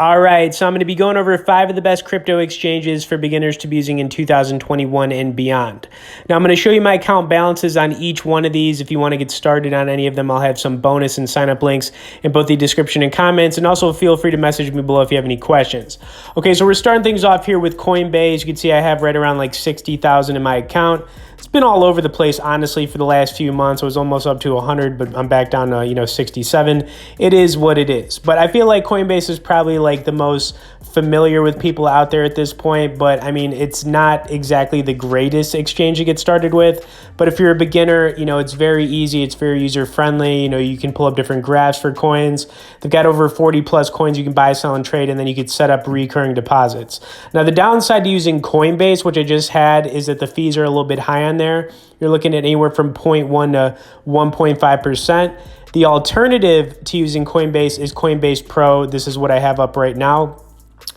All right, so I'm going to be going over 5 of the best crypto exchanges for beginners to be using in 2021 and beyond. Now, I'm going to show you my account balances on each one of these. If you want to get started on any of them, I'll have some bonus and sign up links in both the description and comments, and also feel free to message me below if you have any questions. Okay, so we're starting things off here with Coinbase. You can see I have right around like 60,000 in my account. It's been all over the place, honestly, for the last few months. I was almost up to 100, but I'm back down to, 67. It is what it is. But I feel like Coinbase is probably like the most familiar with people out there at this point. But I mean, it's not exactly the greatest exchange to get started with. But if you're a beginner, it's very easy. It's very user friendly. You can pull up different graphs for coins. They've got over 40 plus coins you can buy, sell, and trade, and then you could set up recurring deposits. Now, the downside to using Coinbase, which I just had, is that the fees are a little bit high on there. You're looking at anywhere from 0.1 to 1.5%. The alternative to using Coinbase is Coinbase Pro. This is what I have up right now.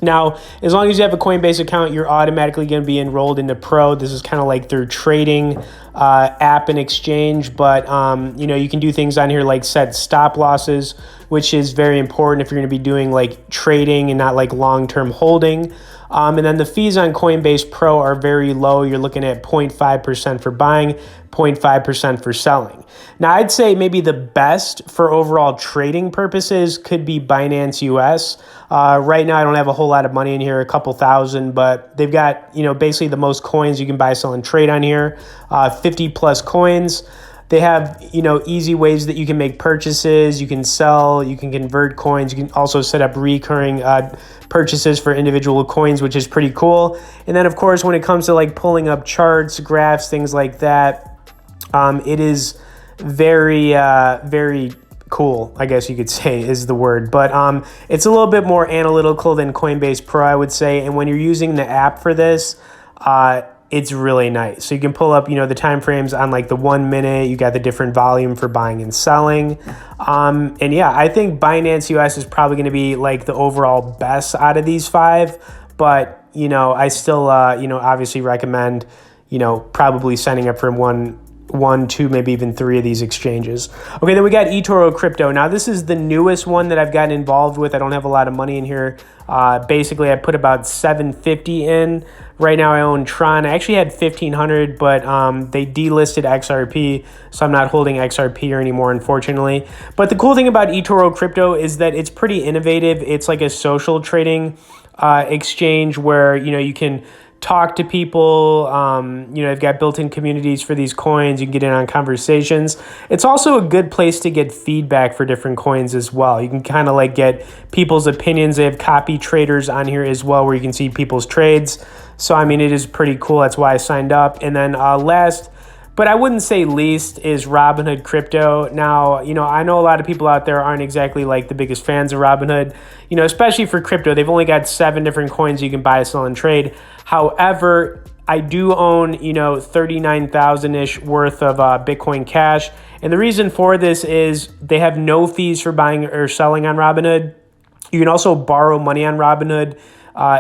Now, as long as you have a Coinbase account, you're automatically going to be enrolled into Pro. This is kind of like their trading app and exchange, but you can do things on here like set stop losses, which is very important if you're going to be doing like trading and not like long-term holding. And then the fees on Coinbase Pro are very low. You're looking at 0.5% for buying, 0.5% for selling. Now, I'd say maybe the best for overall trading purposes could be Binance US. Right now, I don't have a whole lot of money in here, a couple thousand, but they've got, basically the most coins you can buy, sell, and trade on here, 50 plus coins. They have, easy ways that you can make purchases, you can sell, you can convert coins, you can also set up recurring purchases for individual coins, which is pretty cool. And then, of course, when it comes to like pulling up charts, graphs, things like that, it is very, very cool, I guess you could say is the word. But it's a little bit more analytical than Coinbase Pro, I would say. And when you're using the app for this, it's really nice. So you can pull up, the time frames on like the 1 minute. You got the different volume for buying and selling. And yeah, I think Binance US is probably going to be like the overall best out of these 5. But, I still, obviously recommend, probably signing up for one, two, maybe even 3 of these exchanges. Okay, then we got eToro Crypto. Now, this is the newest one that I've gotten involved with. I don't have a lot of money in here. Basically, I put about $750 in. Right now, I own Tron. I actually had $1,500, but they delisted XRP, so I'm not holding XRP anymore, unfortunately. But the cool thing about eToro Crypto is that it's pretty innovative. It's like a social trading exchange where, you can talk to people. They've got built-in communities for these coins. You can get in on conversations. It's also a good place to get feedback for different coins as well. You can kind of like get people's opinions. They have copy traders on here as well where you can see people's trades. So, I mean, it is pretty cool. That's why I signed up. And then last, but I wouldn't say least, is Robinhood Crypto. Now, I know a lot of people out there aren't exactly like the biggest fans of Robinhood, especially for crypto. They've only got 7 different coins you can buy, sell, and trade. However, I do own, 39,000-ish worth of Bitcoin Cash. And the reason for this is they have no fees for buying or selling on Robinhood. You can also borrow money on Robinhood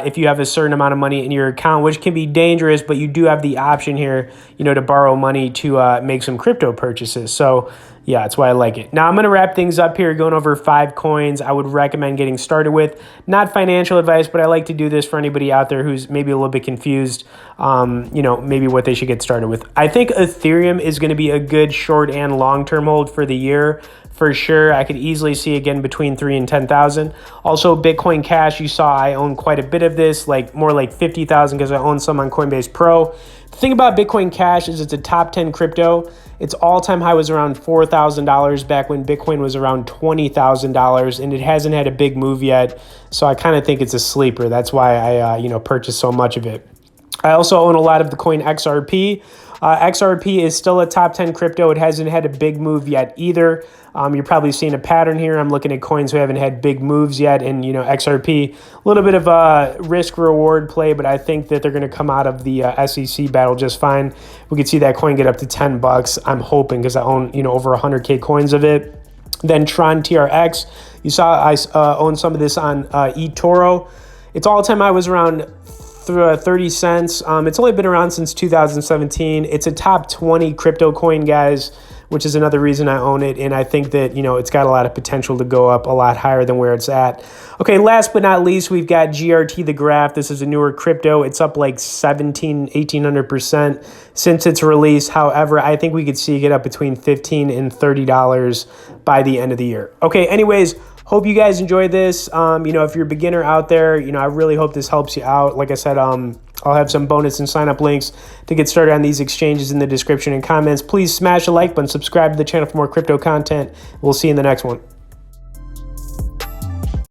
if you have a certain amount of money in your account, which can be dangerous, but you do have the option here, to borrow money to make some crypto purchases. So yeah, that's why I like it. Now I'm going to wrap things up here, going over 5 coins I would recommend getting started with. Not financial advice, but I like to do this for anybody out there who's maybe a little bit confused, maybe what they should get started with. I think Ethereum is going to be a good short and long-term hold for the year. For sure, I could easily see again between 3 and 10,000. Also, Bitcoin Cash, you saw I own quite a bit of this, like more like 50,000 because I own some on Coinbase Pro. The thing about Bitcoin Cash is it's a top 10 crypto. Its all-time high was around $4,000 back when Bitcoin was around $20,000, and it hasn't had a big move yet. So I kind of think it's a sleeper. That's why I purchased so much of it. I also own a lot of the coin XRP. XRP is still a top 10 crypto. It hasn't had a big move yet either. You're probably seeing a pattern here. I'm looking at coins who haven't had big moves yet. And, XRP, a little bit of a risk reward play, but I think that they're going to come out of the SEC battle just fine. We could see that coin get up to $10. I'm hoping because I own, over 100K coins of it. Then Tron TRX. You saw I own some of this on eToro. Its all-time high was around 30 cents. It's only been around since 2017. It's a top 20 crypto coin, guys. which is another reason I own it. And I think that, you know, it's got a lot of potential to go up a lot higher than where it's at. Okay, last but not least, we've got GRT The Graph. This is a newer crypto. It's up like 1,800% since its release. However, I think we could see it get up between $15 and $30 by the end of the year. Okay, anyways, hope you guys enjoyed this. You know, if you're a beginner out there, you know, I really hope this helps you out. Like I said, I'll have some bonus and sign up links to get started on these exchanges in the description and comments. Please smash the like button, subscribe to the channel for more crypto content. We'll see you in the next one.